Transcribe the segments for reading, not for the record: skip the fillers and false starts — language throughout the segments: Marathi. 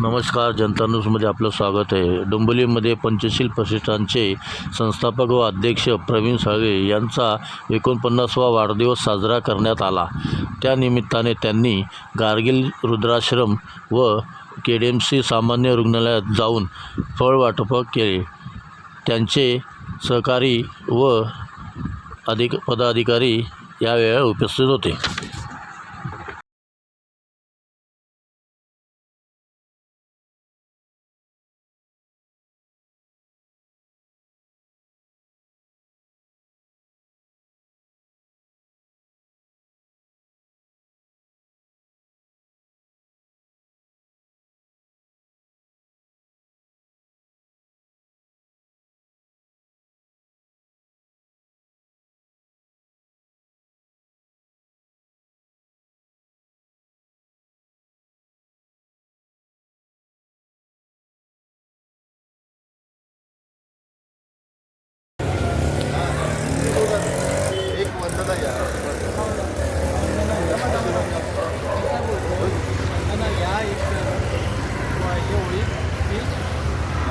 नमस्कार, जनता न्यूजमध्ये आपलं स्वागत आहे। डोंबिवलीमध्ये पंचशील प्रतिष्ठानचे संस्थापक व अध्यक्ष प्रवीण साळवे यांचा 49वा वाढदिवस साजरा करण्यात आला। त्यानिमित्ताने त्यांनी गारगील रुद्राश्रम व केडीएमसी सामान्य रुग्णालयात जाऊन फळवाटप केले। त्यांचे सहकारी व पदाधिकारी यावेळी उपस्थित होते।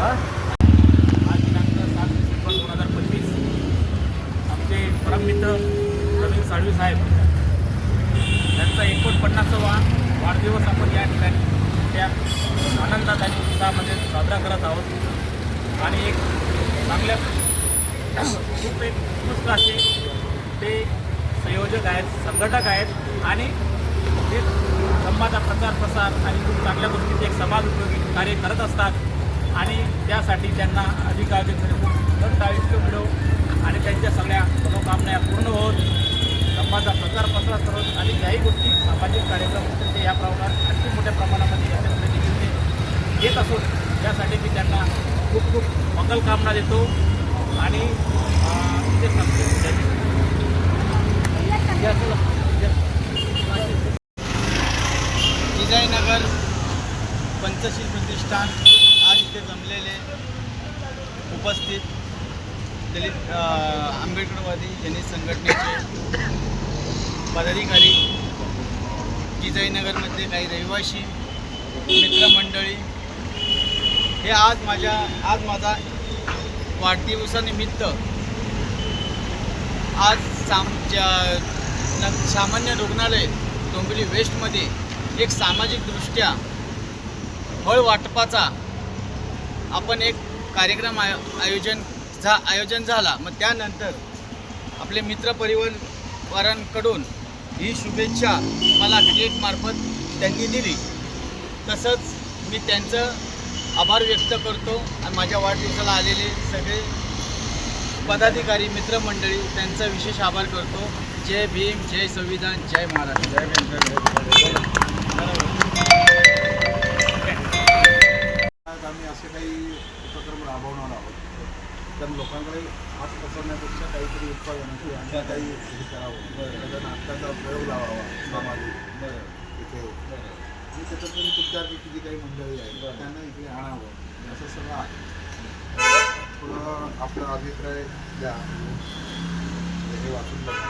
आज दिनांक 7 डिसेंबर 2025 आमचे परममित्र प्रवीण साळवे साहेब यांचा 49वा वाढदिवस आपण या ठिकाणी त्या आनंदात आणि उत्साहामध्ये साजरा करत आहोत। आणि एक चांगल्या खूप एक उत्कृष्ट असे ते संयोजक आहेत, संघटक आहेत आणि ते धम्माचा प्रचार प्रसार आणि खूप चांगल्या गोष्टीचे एक समाज उपयोगी कार्य करत असतात। आणि त्यासाठी त्यांना अधिकाधिक खूप आयुष्य मिळो आणि त्यांच्या सगळ्या मनोकामना पूर्ण होत धम्माचा प्रचार प्रसार करत आणि ज्याही गोष्टी सामाजिक कार्यक्रम ते या प्रमाणात आणखी मोठ्या प्रमाणामध्ये याच्यामध्ये देखील ते घेत असो त्यासाठी मी त्यांना खूप खूप मंगलकामना देतो। आणि ते विजयनगर पंचशील प्रतिष्ठान आज इथे जमलेले उपस्थित दलित आंबेडकरवादी जनहित संघटनेचे पदाधिकारी, विजयनगरमधले काही रहिवासी मित्रमंडळी, हे आज माझा वाढदिवसानिमित्त आज सामान्य रुग्णालय डोंबिवली वेस्टमध्ये एक सामाजिकदृष्ट्या फळ वाटपाचा आपण एक कार्यक्रम आयोजन झाला। मग त्यानंतर आपले मित्रपरिवारांकडून ही शुभेच्छा मला केकमार्फत त्यांनी दिली। तसंच मी त्यांचं आभार व्यक्त करतो आणि माझ्या वाढदिवसाला आलेले सगळे पदाधिकारी मित्रमंडळी त्यांचा विशेष आभार करतो। जय भीम, जय संविधान, जय महाराष्ट्र, जय भीम। आम्ही असे काही उपक्रम राबवणार आहोत, तर लोकांकडे हात पसरण्यापेक्षा काहीतरी उत्पादनाची आणि काही हे करावं, त्याचा नाटकाचा प्रयोग लावावा सामाजिक इथे आणि त्याच्यातून तुमच्यापैकी जी काही मंडळी आहेत त्यांना इकडे आणावं असं सगळं आहे। थोडं आपला अभिप्राय द्या, हे वाचून बघा।